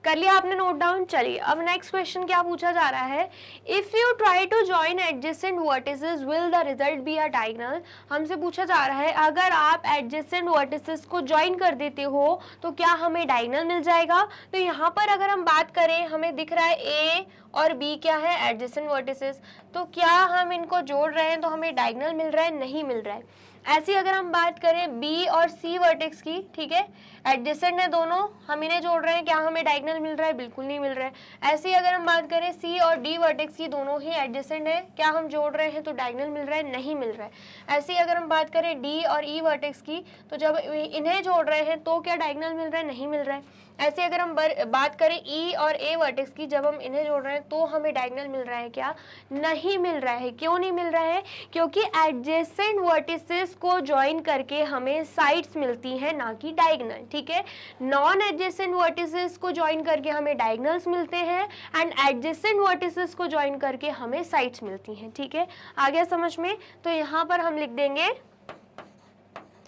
कर लिया आपने नोट डाउन, चलिए अब नेक्स्ट क्वेश्चन क्या पूछा जा रहा है, if you try to join adjacent vertices will the result be a diagonal. हमसे पूछा जा रहा है अगर आप एडजेसेंट वर्टिसेस को ज्वाइन कर देते हो तो क्या हमें डायगोनल मिल जाएगा। तो यहाँ पर अगर हम बात करें, हमें दिख रहा है ए और बी क्या है, एडजेसेंट वर्टिसेस, तो क्या हम इनको जोड़ रहे हैं तो हमें डायगोनल मिल रहा है, नहीं मिल रहा है। ऐसी अगर हम बात करें बी और सी वर्टेक्स की, ठीक है, एडजेसेंट है दोनों, हम इन्हें जोड़ रहे हैं, क्या हमें डायगोनल मिल रहा है, बिल्कुल नहीं मिल रहा है। ऐसी अगर हम बात करें सी और डी वर्टेक्स की, दोनों ही एडजेसेंट है, क्या हम जोड़ रहे हैं तो डायगोनल मिल रहा है, नहीं मिल रहा है। ऐसी अगर हम बात करें डी और ई वर्टेक्स की, तो जब इन्हें जोड़ रहे हैं तो क्या डायगोनल मिल रहा है, नहीं मिल रहा है। ऐसे अगर हम बात करें ई और ए वर्टेक्स की, जब हम इन्हें जोड़ रहे हैं तो हमें डायगोनल मिल रहा है, क्या नहीं मिल रहा है। क्यों नहीं मिल रहा है, क्योंकि एडजेसेंट वर्टिसेस को ज्वाइन करके हमें साइड्स मिलती हैं, ना कि डायगोनल, ठीक है। नॉन एडजेसेंट वर्टिसेस को ज्वाइन करके हमें डायगोनल्स मिलते हैं एंड एडजेसेंट वर्टिसेस को ज्वाइन करके हमें साइड्स मिलती हैं, ठीक है। आ गया समझ में, तो यहाँ पर हम लिख देंगे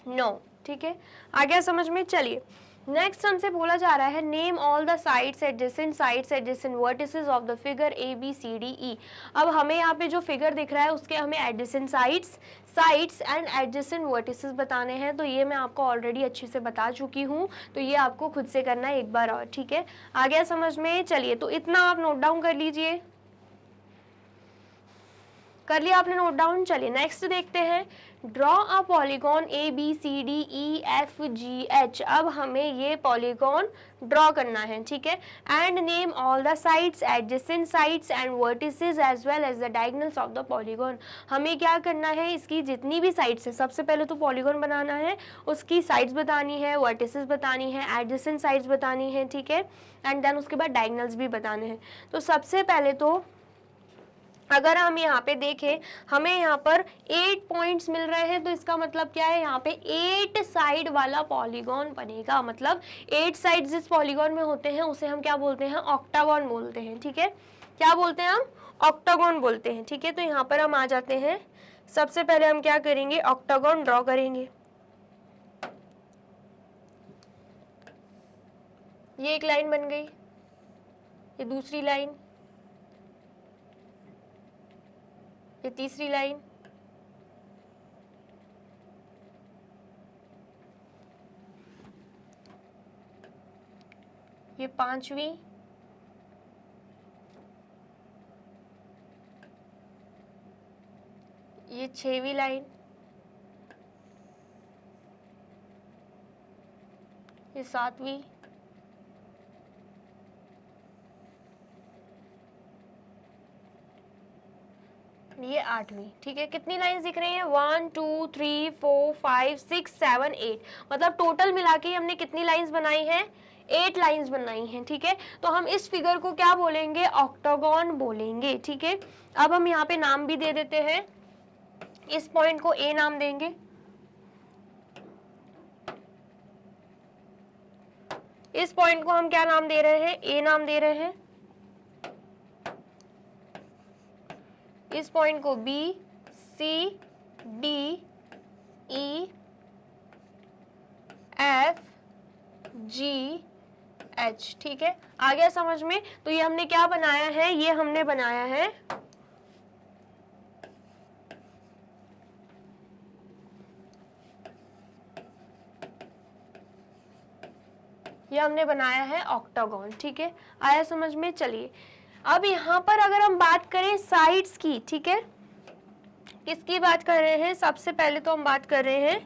नो, ठीक है, आ गया समझ में। चलिए नेक्स्ट हमसे बोला जा रहा है name all the sides adjacent vertices of the figure A B C D E. अब हमें यहाँ पे जो फिगर दिख रहा है उसके हमें adjacent sides and adjacent vertices बताने हैं, तो ये मैं आपको ऑलरेडी अच्छे से बता चुकी हूँ, तो ये आपको खुद से करना है एक बार और, ठीक है। आ गया समझ में, चलिए तो इतना आप नोट डाउन कर लीजिए। कर लिया आपने नोट डाउन। चलिए नेक्स्ट देखते हैं, draw a polygon A B C D E F G H. अब हमें ये पॉलीगॉन ड्रॉ करना है, ठीक है। And name all the sides, adjacent sides and vertices as well as the diagonals of the polygon. हमें क्या करना है, इसकी जितनी भी साइड्स है, सबसे पहले तो पॉलीगॉन बनाना है, उसकी साइड्स बतानी है, वर्टिसेस बतानी है, एडजेसेंट साइड्स बतानी है, ठीक है। एंड देन उसके बाद डायगोनल्स भी बताने हैं। तो सबसे पहले तो अगर हम यहाँ पे देखें, हमें यहाँ पर 8 पॉइंट्स मिल रहे हैं, तो इसका मतलब क्या है, यहाँ पे 8 साइड वाला पॉलीगॉन बनेगा। मतलब 8 साइड जिस पॉलीगॉन में होते हैं उसे हम क्या बोलते हैं, ऑक्टागॉन बोलते हैं, ठीक है। क्या बोलते हैं हम, ऑक्टागॉन बोलते हैं, ठीक है। तो यहाँ पर हम आ जाते हैं, सबसे पहले हम क्या करेंगे, ऑक्टागॉन ड्रॉ करेंगे। ये एक लाइन बन गई, ये दूसरी लाइन, ये तीसरी लाइन, ये पांचवी, ये 6वीं लाइन, ये 7वीं, ये 8वीं, ठीक है। कितनी लाइंस दिख रही हैं, 1 2 3 4 5 6 7 8, मतलब टोटल मिला के हमने कितनी लाइंस बनाई हैं, 8 लाइंस बनाई हैं, ठीक है। तो हम इस फिगर को क्या बोलेंगे, ऑक्टागॉन बोलेंगे, ठीक है। अब हम यहाँ पे नाम भी दे देते हैं, इस पॉइंट को ए नाम देंगे, इस पॉइंट को हम क्या नाम दे रहे हैं, ए नाम दे रहे हैं, इस पॉइंट को B C D E F G H, ठीक है। आ गया समझ में। तो ये हमने क्या बनाया है, ये हमने बनाया है ऑक्टागॉन, ठीक है। आया समझ में। चलिए अब यहाँ पर अगर हम बात करें साइड्स की, ठीक है, किसकी बात कर रहे हैं, सबसे पहले तो हम बात कर रहे हैं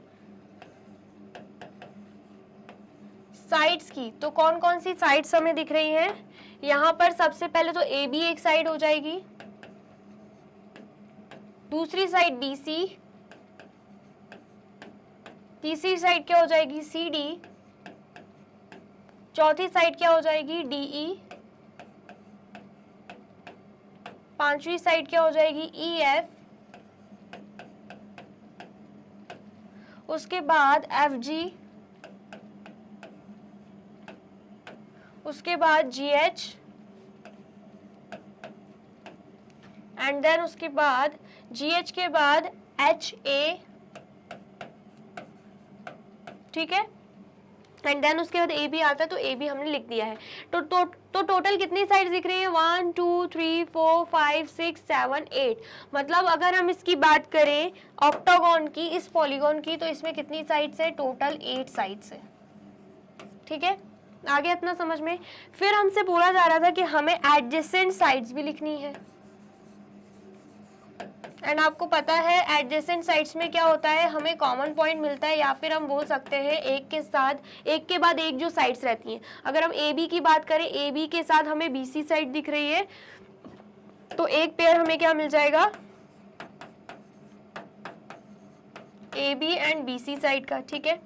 साइड्स की। तो कौन कौन सी साइड्स हमें दिख रही हैं, यहाँ पर सबसे पहले तो ए बी एक साइड हो जाएगी, दूसरी साइड बी सी, तीसरी साइड क्या हो जाएगी, सी डी, चौथी साइड क्या हो जाएगी, डी ई, पांचवी साइड क्या हो जाएगी, ई एफ, उसके बाद एफ जी, उसके बाद जी एच, एंड देन उसके बाद जी एच के बाद एच ए, ठीक है। एंड देन उसके बाद ए बी आता है, तो ए बी हमने लिख दिया है। तो टोटल कितनी साइड दिख रही है, 1 2 3 4 5 6 7 8। मतलब अगर हम इसकी बात करें ऑक्टागॉन की, इस पॉलीगॉन की, तो इसमें कितनी साइड्स है, टोटल 8 साइड्स है, ठीक है। आगे इतना समझ में। फिर हमसे बोला जा रहा था कि हमें एडजेसेंट साइड्स भी लिखनी है, एंड आपको पता है एडजेसेंट साइड्स में क्या होता है, हमें कॉमन पॉइंट मिलता है, या फिर हम बोल सकते हैं एक के साथ एक के बाद एक जो साइड्स रहती हैं। अगर हम ए बी की बात करें, ए बी के साथ हमें बी सी साइड दिख रही है, तो एक पेयर हमें क्या मिल जाएगा, A B and B C side का, ठीक है।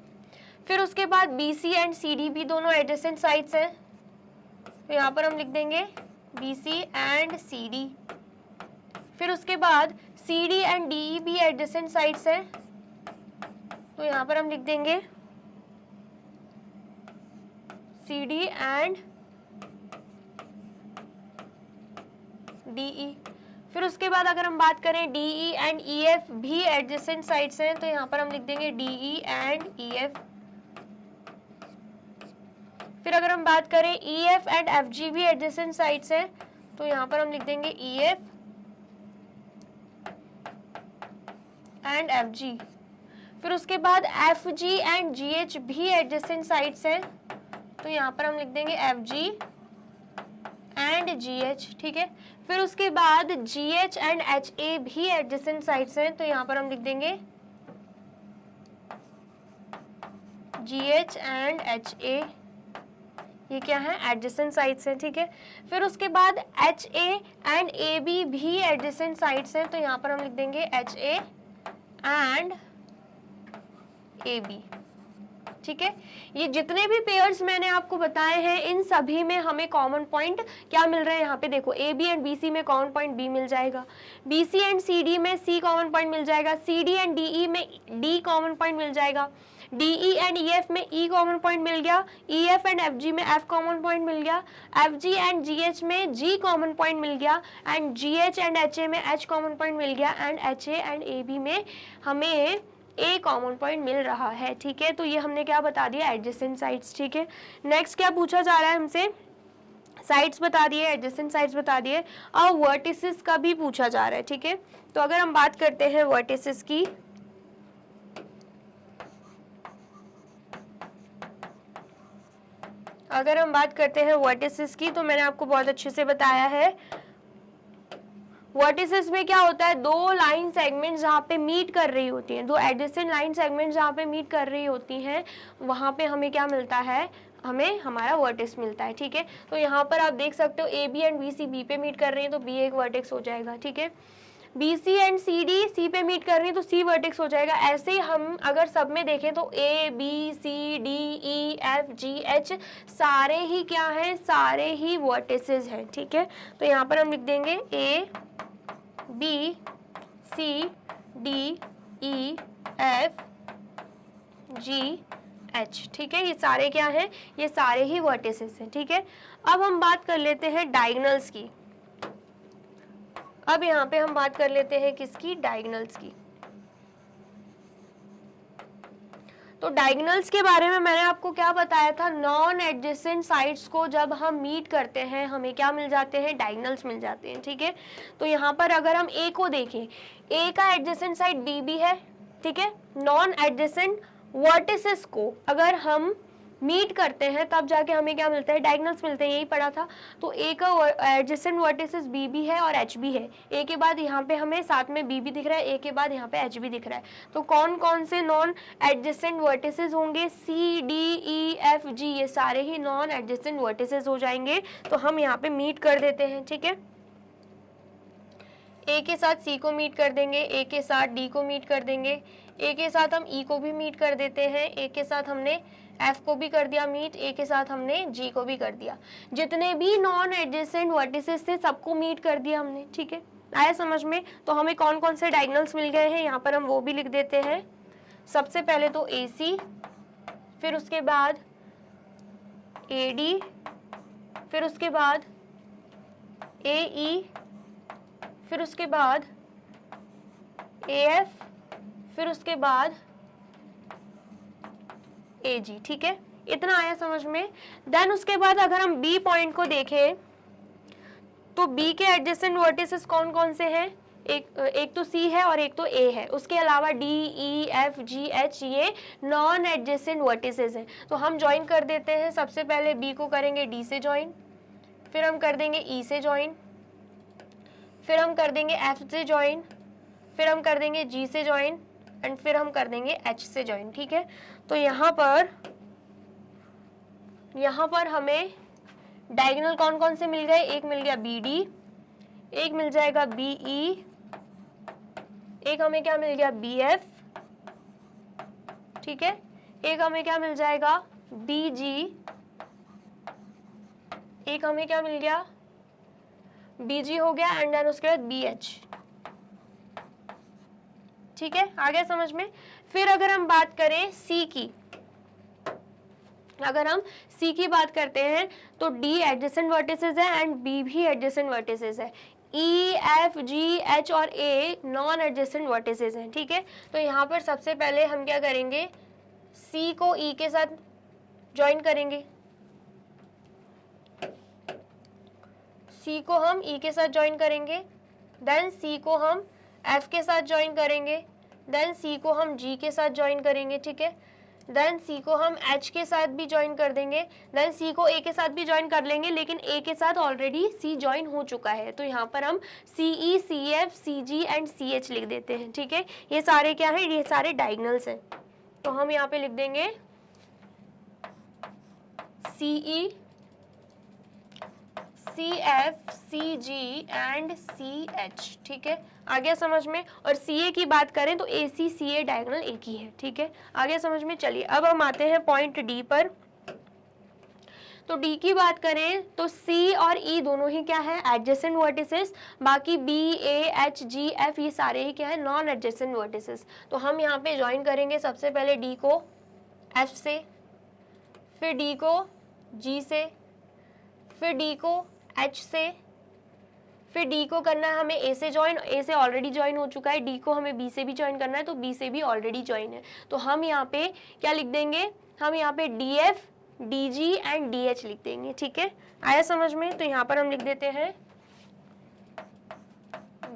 फिर उसके बाद B C and C D भी दोनों एडजेसेंट साइड्स हैं, तो यहाँ पर हम लिख देंगे B C and C D. फिर उसके बाद C D and D E भी एडजेसेंट साइड्स हैं, तो यहाँ पर हम लिख देंगे C D and D E. फिर उसके बाद अगर हम बात करें D E and E F भी एडजेसेंट साइड्स हैं, तो यहाँ पर हम लिख देंगे D E and E F. फिर अगर हम बात करें E F and F G भी एडजेसेंट साइड्स हैं, तो यहाँ पर हम लिख देंगे ई एफ एंड एफ जी। फिर उसके बाद F G and ji H भी एडजेसेंट साइड्स हैं, तो यहाँ पर हम लिख देंगे F G and ji H, ठीक है। फिर उसके बाद GH एंड HA भी एडजेसेंट साइड्स हैं, तो यहाँ पर हम लिख देंगे GH एंड HA, ये क्या है, एडजेसेंट साइड्स हैं, ठीक है। फिर उसके बाद HA एंड AB भी एडजेसेंट साइड्स हैं, तो यहाँ पर हम लिख देंगे HA एंड AB, ठीक है। ये जितने भी पेयर्स मैंने आपको बताए हैं इन सभी में हमें कॉमन पॉइंट क्या मिल रहा है, यहाँ पे देखो AB एंड BC में कॉमन पॉइंट B मिल जाएगा, BC एंड CD में C कॉमन पॉइंट मिल जाएगा, CD एंड DE में D कॉमन पॉइंट मिल जाएगा, DE एंड EF में E कॉमन पॉइंट मिल गया, EF एंड FG में F कॉमन पॉइंट मिल गया, FG एंड GH में G कॉमन पॉइंट मिल गया, एंड GH एंड HA में H कॉमन पॉइंट मिल गया, एंड HA एंड AB में हमें A कॉमन पॉइंट मिल रहा है, ठीक है। तो ये हमने क्या बता दिया, एडजेसेंट साइड्स, ठीक है। नेक्स्ट क्या पूछा जा रहा है हमसे, साइड्स बता दिए, एडजेसेंट साइड्स बता दिए, और वर्टिसेस का भी पूछा जा रहा है, ठीक है। तो अगर हम बात करते हैं वर्टिसेस की, अगर हम बात करते हैं वर्टिसेस की, तो मैंने आपको बहुत अच्छे से बताया है वर्टिसेस में क्या होता है, दो लाइन सेगमेंट जहाँ पे मीट कर रही होती हैं, दो एडजेसेंट लाइन सेगमेंट जहाँ पे मीट कर रही होती हैं, वहाँ पे हमें क्या मिलता है, हमें हमारा वर्टेक्स मिलता है, ठीक है। तो यहाँ पर आप देख सकते हो AB एंड BC B पे मीट कर रही हैं, तो B एक वर्टेक्स हो जाएगा, ठीक है। BC एंड CD C पे मीट कर रही है, तो C वर्टेक्स हो जाएगा। ऐसे ही हम अगर सब में देखें तो A B C D E F G H सारे ही क्या हैं, सारे ही वर्टिसेस हैं, ठीक है। तो यहाँ पर हम लिख देंगे A B C D E F G H, ठीक है। ये सारे क्या हैं, ये सारे ही वर्टिसेस हैं, ठीक है। अब हम बात कर लेते हैं डायगोनल्स की। अब यहाँ पे हम बात कर लेते हैं किसकी, डायगोनल्स की। तो डायगोनल्स के बारे में मैंने आपको क्या बताया था, नॉन एडजेसेंट साइड्स को जब हम मीट करते हैं हमें क्या मिल जाते हैं, डायगोनल्स मिल जाते हैं, ठीक है। तो यहाँ पर अगर हम A को देखें, A का एडजेसेंट साइड B भी है, ठीक है। नॉन एडजेसेंट वर्टिसेस को अगर हम मीट करते हैं तब जाके हमें क्या मिलता है, डायगोनल्स मिलते हैं, यही पढ़ा था। तो A का एडजेसेंट वर्टिसेस B भी है और H भी है, A के बाद यहाँ पे हमें साथ में B भी दिख रहा है, A के बाद यहाँ पे H भी दिख रहा है। तो कौन कौन से नॉन एडजेसेंट वर्टिसेस होंगे, C D E F G, ये सारे ही नॉन एडजेसेंट वर्टिसेस हो जाएंगे। तो हम यहाँ पे मीट कर देते हैं, ठीक है। A के साथ C को मीट कर देंगे, A के साथ D को मीट कर देंगे, A के साथ हम E को भी मीट कर देते हैं, A के साथ हमने F को भी कर दिया मीट, A के साथ हमने G को भी कर दिया। जितने भी नॉन एडजेसेंट वर्टिसेस थे सबको मीट कर दिया हमने, ठीक है। आया समझ में। तो हमें कौन कौन से डायगोनल्स मिल गए हैं, यहाँ पर हम वो भी लिख देते हैं। सबसे पहले तो AC, फिर उसके बाद AD, फिर उसके बाद AE, फिर उसके बाद AF, फिर उसके बाद AG, ठीक है। इतना आया समझ में। देन उसके बाद अगर हम B पॉइंट को देखें तो B के एडजेसेंट वर्टिसेस कौन कौन से हैं, एक तो C है और एक तो A है, उसके अलावा D E F G H ये नॉन एडजेसेंट वर्टिसेस हैं। तो हम ज्वाइन कर देते हैं। सबसे पहले B को करेंगे D से ज्वाइन, फिर हम कर देंगे E से ज्वाइन, फिर हम कर देंगे F से ज्वाइन, फिर हम कर देंगे G से ज्वाइन, एंड फिर हम कर देंगे H से ज्वाइन, ठीक है। तो यहाँ पर हमें डायगोनल कौन कौन से मिल गए, एक मिल गया BD, एक मिल जाएगा BE, एक हमें क्या मिल गया BF, ठीक है। एक हमें क्या मिल जाएगा BG, एक हमें क्या मिल गया BG हो गया, एंड देन उसके बाद BH, ठीक है। आ गया समझ में। फिर अगर हम बात करें C की, अगर हम C की बात करते हैं तो D एडजेसेंट वर्टिसेस है एंड B भी एडजेसेंट वर्टिसेस है, E F G H और A नॉन एडजेसेंट वर्टिसेस हैं, ठीक है। तो यहाँ पर सबसे पहले हम क्या करेंगे, C को E के साथ ज्वाइन करेंगे, C को हम E के साथ ज्वाइन करेंगे, देन C को हम F के साथ ज्वाइन करेंगे, देन C को हम G के साथ ज्वाइन करेंगे, ठीक है। देन सी को हम एच के साथ भी ज्वाइन कर देंगे, देन सी को ए के साथ भी ज्वाइन कर लेंगे, लेकिन ए के साथ ऑलरेडी सी ज्वाइन हो चुका है, तो यहाँ पर हम C E, C F, C G and C H लिख देते हैं। ठीक है, ये सारे क्या है, ये सारे डायगोनल्स हैं, तो हम यहाँ पे लिख देंगे C E, C F, C G and C H. ठीक है, आगे समझ में। और सी ए की बात करें तो ए सी, सी ए डायगोनल एक ही है। ठीक है, आगे समझ में। चलिए अब हम आते हैं पॉइंट डी पर। तो डी की बात करें तो सी और ई दोनों ही क्या है, एडजेसेंट वर्टिसेस, बाकी बी, ए, एच, जी, एफ ये सारे ही क्या है, नॉन एडजेसेंट वर्टिसेस। तो हम यहाँ पे ज्वाइन करेंगे सबसे पहले डी को एफ से, फिर डी को जी से, फिर डी को एच से, फिर डी को करना है हमें ए से ज्वाइन, ए से ऑलरेडी ज्वाइन हो चुका है, डी को हमें बी से भी ज्वाइन करना है, तो बी से भी ऑलरेडी ज्वाइन है, तो हम यहाँ पे क्या लिख देंगे, हम यहाँ पे D F, D G and D H लिख देंगे। ठीक है, आया समझ में। तो यहाँ पर हम लिख देते हैं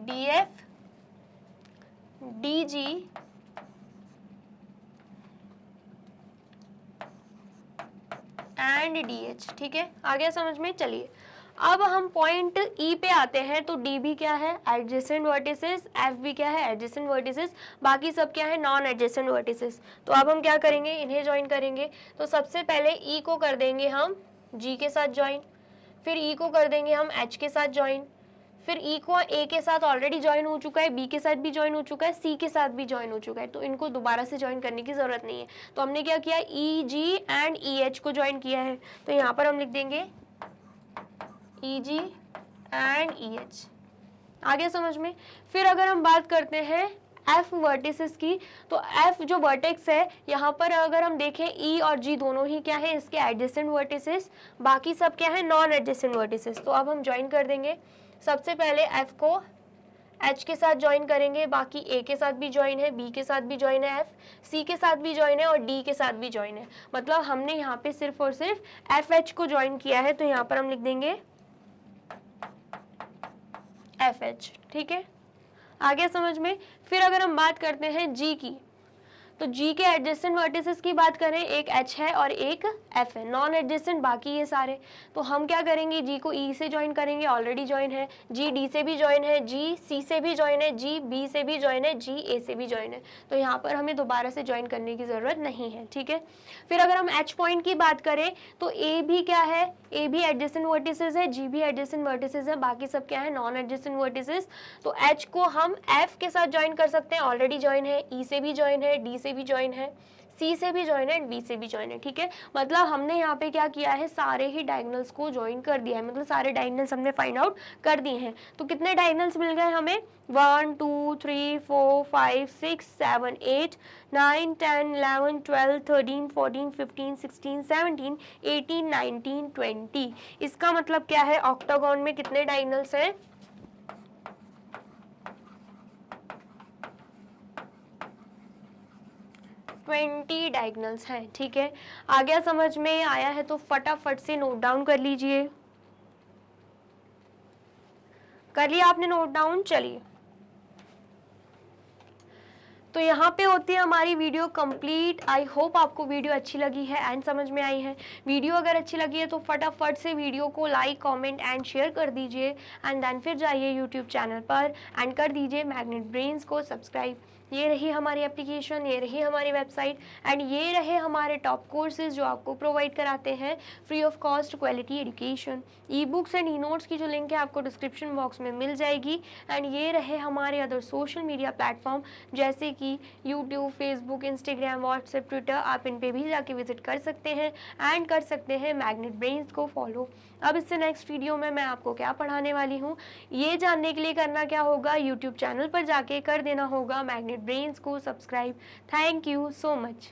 D F, D G and D H. ठीक है, आ गया समझ में। चलिए अब हम पॉइंट ई पे आते हैं। तो डी भी क्या है, एडजेसेंट वर्टिसेस, एफ भी क्या है, एडजेसेंट वर्टिसेस, बाकी सब क्या है, नॉन एडजेसेंट वर्टिसेस। तो अब हम क्या करेंगे, इन्हें ज्वाइन करेंगे। तो सबसे पहले ई को कर देंगे हम जी के साथ ज्वाइन, फिर ई को कर देंगे हम एच के साथ ज्वाइन, फिर ई को ए के साथ ऑलरेडी ज्वाइन हो चुका है, बी के साथ भी ज्वाइन हो चुका है, सी के साथ भी ज्वाइन हो चुका है, तो इनको दोबारा से ज्वाइन करने की जरूरत नहीं है। तो हमने क्या किया, ई जी एंड ई एच को ज्वाइन किया है, तो यहाँ पर हम लिख देंगे ई जी एंड ई एच। आगे समझ में। फिर अगर हम बात करते हैं एफ वर्टिसेस की, तो एफ जो वर्टेक्स है यहाँ पर अगर हम देखें ई और जी दोनों ही क्या है, इसके एडजेसेंट वर्टिसेस, बाकी सब क्या है, नॉन एडजेसेंट वर्टिसेस। तो अब हम ज्वाइन कर देंगे। सबसे पहले एफ को एच के साथ ज्वाइन करेंगे, बाकी ए के साथ भी ज्वाइन है, बी के साथ भी ज्वाइन है, एफ, सी के साथ भी ज्वाइन है और डी के साथ भी ज्वाइन है। मतलब हमने यहाँ पे सिर्फ और सिर्फ एफ एच को ज्वाइन किया है, तो यहाँ पर हम लिख देंगे एफ एच। ठीक है, आगे समझ में। फिर अगर हम बात करते हैं जी की, तो जी के एडजेसेंट वर्टिसेस की बात करें, एक एच है और एक एफ है, नॉन एडजेसेंट बाकी ये सारे। तो हम क्या करेंगे, जी को ई से ज्वाइन करेंगे, ऑलरेडी ज्वाइन है, जी डी से भी ज्वाइन है, जी सी से भी ज्वाइन है, जी बी से भी ज्वाइन है, जी ए से भी ज्वाइन है, तो यहाँ पर हमें दोबारा से ज्वाइन करने की ज़रूरत नहीं है। ठीक है, फिर अगर हम एच पॉइंट की बात करें तो ए भी क्या है, ए भी एडजेसेंट वर्टिसेस है, जी भी एडजेसेंट वर्टिसेस है, बाकी सब क्या है, नॉन एडजेसेंट वर्टिसेस। तो एच को हम एफ के साथ ज्वाइन कर सकते हैं, ऑलरेडी ज्वाइन है, ई से भी ज्वाइन है, डी से भी ज्वाइन है, सी से भी ज्वाइन है, बी से भी ज्वाइन है। ठीक है, मतलब हमने यहाँ पे क्या किया है, सारे ही डायगोनल्स को ज्वाइन कर दिया है, मतलब सारे डायगोनल्स हमने फाइंड आउट कर दिए हैं। तो कितने डायगोनल्स मिल गए हमें, 1 2 3 4 5 6 7 8 9 10 11 12 13 14 15 16 17 18 19 20। इसका मतलब क्या है, ऑक्टागोन में कितने डायगोनल्स हैं, 20 डायगोनल्स हैं। ठीक है, आ गया समझ में, आया है तो फटाफट से नोट डाउन कर लीजिए। कर लिया आपने नोट डाउन। चलिए, तो यहाँ पे होती है हमारी वीडियो कंप्लीट। आई होप आपको वीडियो अच्छी लगी है एंड समझ में आई है। वीडियो अगर अच्छी लगी है तो फटाफट से वीडियो को लाइक, कमेंट एंड शेयर कर दीजिए एंड देन फिर जाइए यूट्यूब चैनल पर एंड कर दीजिए मैग्नेट ब्रेन्स को सब्सक्राइब। ये रही हमारी एप्लीकेशन, ये रही हमारी वेबसाइट एंड ये रहे हमारे टॉप कोर्सेज जो आपको प्रोवाइड कराते हैं free of cost quality education. E books and e notes की जो लिंक है आपको डिस्क्रिप्शन बॉक्स में मिल जाएगी एंड ये रहे हमारे अदर सोशल मीडिया प्लेटफॉर्म जैसे कि YouTube, Facebook, Instagram, WhatsApp, Twitter. आप इन पे भी जाके विजिट कर सकते हैं एंड कर सकते हैं मैग्नेट ब्रेन्स को फॉलो। अब इससे नेक्स्ट वीडियो में मैं आपको क्या पढ़ाने वाली हूँ ये जानने के लिए करना क्या होगा, यूट्यूब चैनल पर जाके कर देना होगा मैग्नेट ब्रेन्स को subscribe. Thank you so much.